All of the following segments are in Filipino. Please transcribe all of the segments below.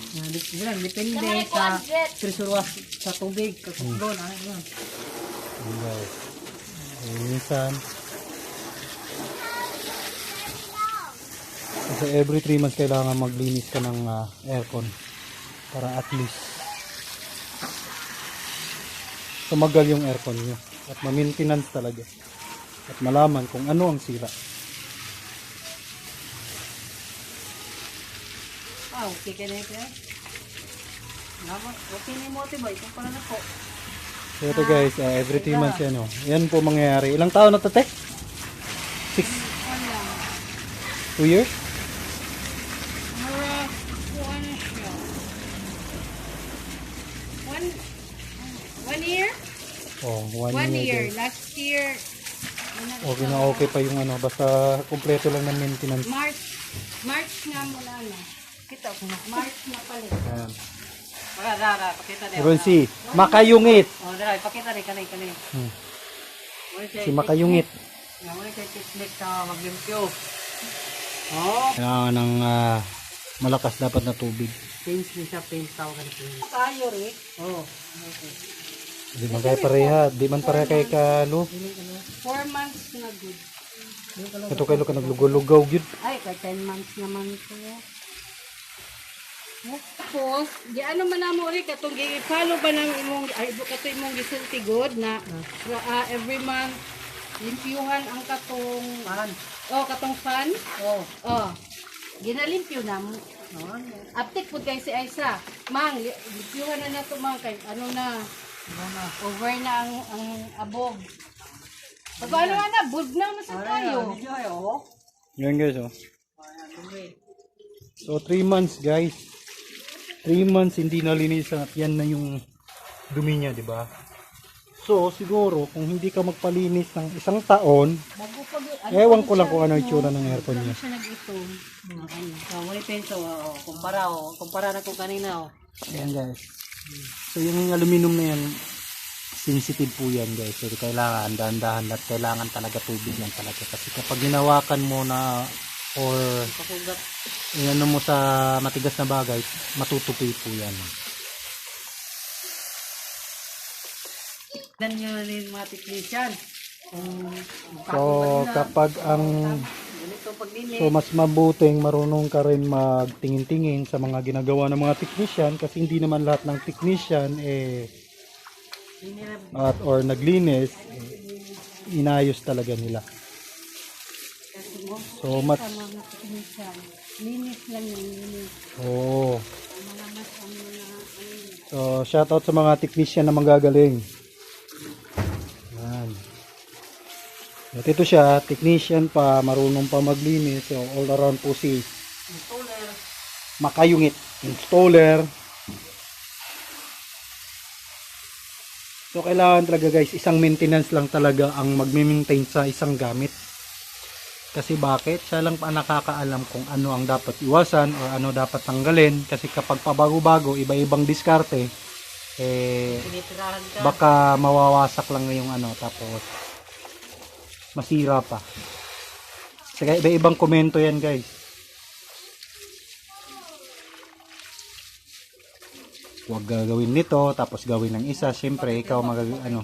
Depende sa presurwas sa tubig, kakutlon, ano yun. Guys. Minsan. Kasi every 3 months kailangan maglinis ka ng aircon. Para at least tumagal yung aircon nyo. At ma-maintenance talaga. At malaman kung ano ang sira. Okay ka na ito. Okay na mo ito ba? Itong pala na po. So ito guys, every 3 months yan. Yan po mangyayari. Ilang taon na ito, te? 6? 2 years? One year? Oh, 1 1 year. year. Guys. Last year, Okay na okay pa yung ano. Basta kumpleto lang ng maintenance. March nga mula na. Kita ko na. March na pala. Ayan. Dara, pakita rin. Ronsi, makayungit. Oh, dara, pakita rin kanay. Si makayungit. Muna kayo technique sa maglimpyo. Oh. Kailangan ng malakas dapat na tubig. Paint niya siya, paint tawag ka na. Tayo rin. Oh. Okay. Di man kaya pareha. Di man pareha kay Kalo. 4 months na good. Ito kayo ka naglugaw-lugaw yun. Ay, ka 10 months naman ito. Tapos, di ano man na mo rin, katong i-follow ba ng imong, ay, kato imong gisulti good na every month, limpyuhan ang katong, katong fan. Ginalimpyo na mo. Uptik po kay si Aisa. Mang, limpyuhan na nato mang, kay ano na, over na ang abog. Pag ano na, budnaw na sa tayo. Yan guys oh. So 3 months guys. 3 months hindi nalinisan at yan na yung dumi niya, di ba? So siguro kung hindi ka magpalinis ng 1 taon, ewan ko lang kung ano yung itsura ng aircon niya. Siya nag-ito. Muna penso, kumpara na ko kanina. Ayan guys. So yung aluminum na yan, sensitive po yan guys. So kailangan dahan-dahan at kailangan talaga tubig yan talaga. Kasi kapag ginawakan mo na or ano mo sa matigas na bagay, matutupi po yan. Dan nyo rin mga technician. So kapag so mas mabuting marunong ka rin magtingin-tingin sa mga ginagawa ng mga technician kasi hindi naman lahat ng technician or naglinis inayos talaga nila. So much Linis lang yung linis. So shout out sa mga technician na manggagaling. Yan. At ito siya, technician pa, marunong pa maglinis. So all around po si makayungit, installer. So kailangan talaga guys, isang maintenance lang talaga ang magme-maintain sa isang gamit. Kasi bakit? Siya lang pa nakakaalam kung ano ang dapat iwasan o ano dapat tanggalin. Kasi kapag pabago-bago, iba-ibang diskarte, baka mawawasak lang yung ano, tapos masira pa. Kaya iba-ibang komento yan guys. Huwag gagawin nito, tapos gawin ng isa. Siyempre, ikaw ano.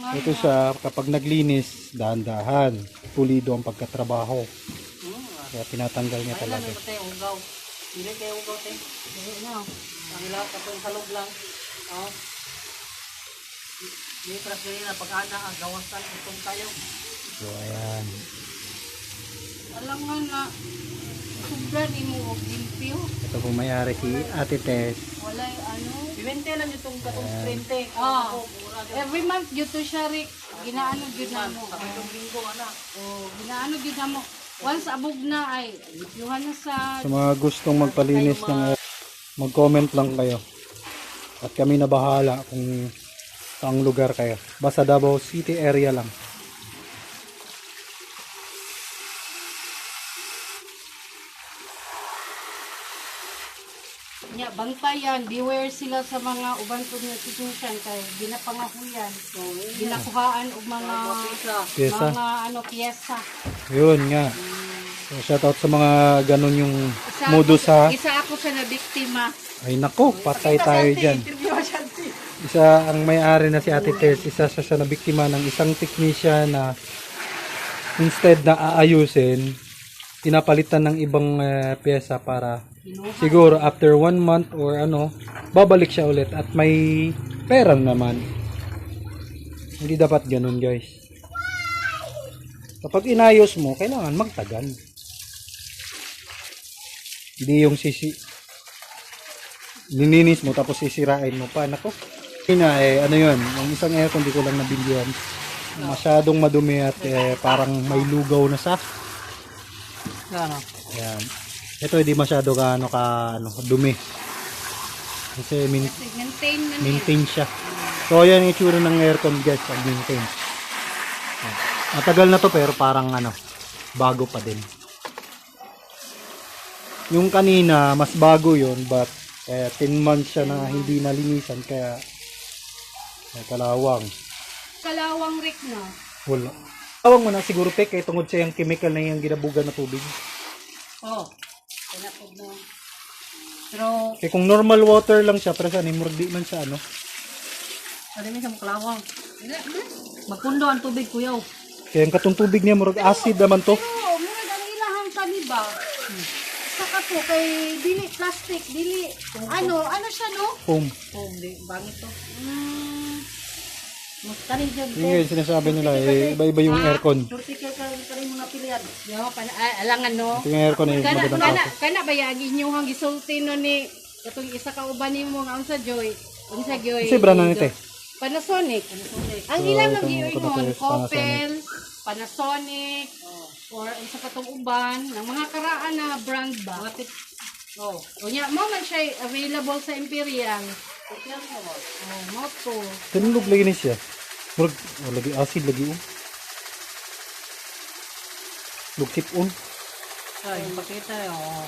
Ito siya, kapag naglinis, dahan-dahan, pulido ang pagkatrabaho. Kaya tinatanggal niya talaga. Hindi kayo ugaw tayo. Ang lahat kapag halog lang. May pras ganyan na pag-ana ang gawasan itong tayo. So ayan. Alam nga na, sobra ni mo og limpyo. Ito po may-ari si Ate Tess. Wala ano. Bibente lang itong katong printe. Every month dito to siya rik. Ginaano gyud na mo. Sa itong linggo, anak. Ginaano gyud na mo. Once abog na ay limpyuhan na sa Sa mga gustong magpalinis ng mag-comment lang kayo. At kami na bahala kung saang lugar kayo. Basta Davao City area lang. nya bantayan, beware sila sa mga uban po nga situation kay ginapangahuyan. Ginakuhaan og mga Pyesa. mga ano piyesa. Yun nga. So, shoutout sa mga ganun yung modus ha. Isa ako sa nabiktima. Ay nako, patay tayo dyan. Interview siya si. Isa ang may-ari na si Ate Tess, isa siya sa nabiktima ng isang technician na instead na aayusin, pinapalitan ng ibang pyesa para siguro after 1 month or ano, babalik siya ulit at may pera naman. Hindi dapat ganun guys. Kapag inayos mo, kailangan magtagal. Hindi yung nininis mo tapos sisirain mo pa. Nako. Ano yun, ang isang aircon di ko lang nabilihan. Masyadong madumi at parang may lugaw na sa. Ano? Ayan. Ito hindi masyado dumi. Kasi Maintain na niya. maintain siya. So ayan yung itsura ng aircon guys pag maintain. Matagal na to pero parang bago pa din. Yung kanina mas bago yon but 10 months siya na hindi nalinisan kaya kalawang. Kalawang Rick na. Wala. Kalawang mo na siguro kay tungod sa yung chemical na yung ginabugan na tubig. Oh. Pinapog mo. Pero, Kaya kung normal water lang siya pero saan murag di man siya Ano mi sa kalawang. Magpundo ang tubig kuyaw. Kaya yung katong tubig niya murag acid naman to. pero murag ang ilahang kaniba. Saka to kay dili plastic, dili ano siya no? Foam. Oh, hindi bangit to. Mm, Kanin dyan. Yun yung sinasabi nila iba-iba yung aircon. Surti ka kanin mo na pilihan. yo alangan no. Ito yung aircon magandang ako. Kana ba yagi inyo hang gisulti no ni katong isa ka uban nimo nga unsa joy? Unsa joy? Kasi brand na nito eh. Panasonic. So, Ang ilang itong mag-iingon, Panasonic. Coppel, Panasonic, or isa pa tong uban, ng mga karaan na brand ba? Oh, unya mo man siya available sa Imperial. Oh, mo to. Tinulog lagi ni siya. Murag lagi acid lagi Lukip Ay, pakita oh.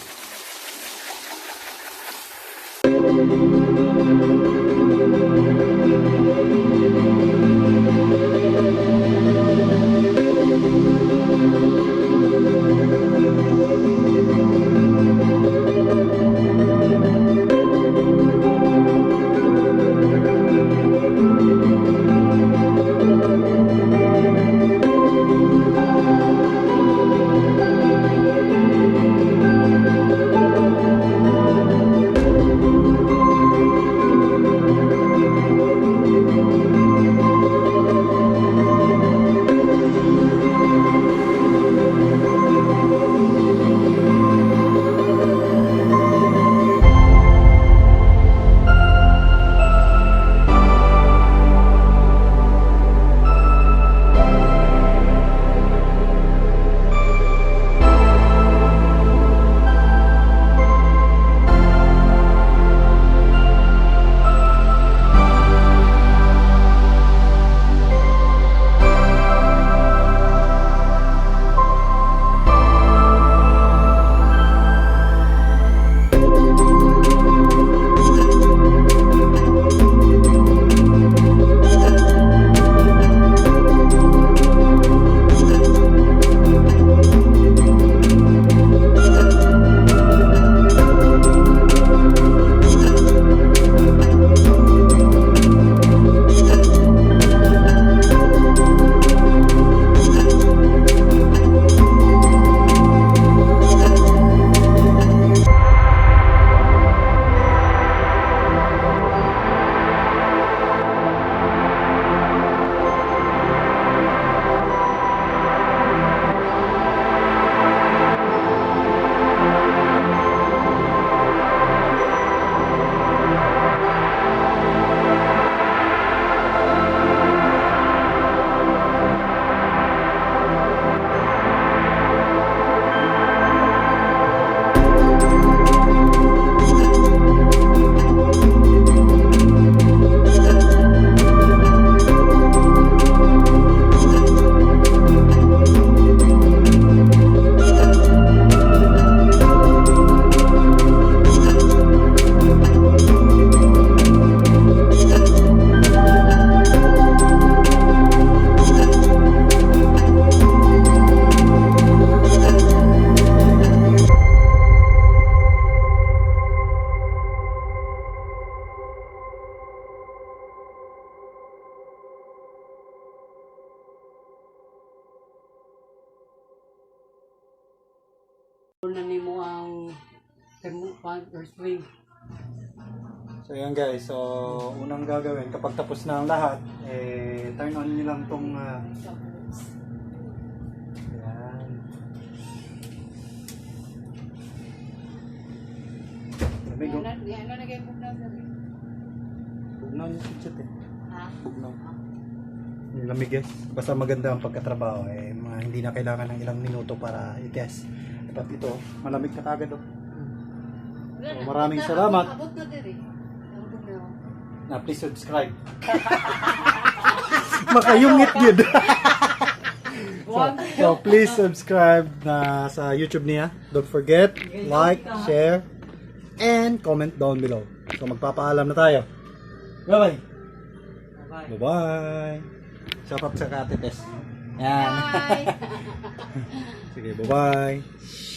Na nimo ang thermocamp or spring. So yan guys, so unang gagawin kapag tapos na ang lahat, turn on nyo lang tong yan. Lamig oh. Yan na lagay po na sa Bugnaw yung switchet eh. Ha? Bugnaw. Yung lamig guys. Basta maganda ang pagkatrabaho hindi na kailangan ng ilang minuto para i-test. Dapat ito, malamig na kagad oh. So, maraming salamat. Abot na din eh. Na please subscribe. Makayungit yun. so please subscribe na sa YouTube niya. Don't forget, like, share, and comment down below. So magpapaalam na tayo. Bye-bye. Bye-bye. Shout out sa Kate Tess. Yan. Bye! Sige, bye-bye.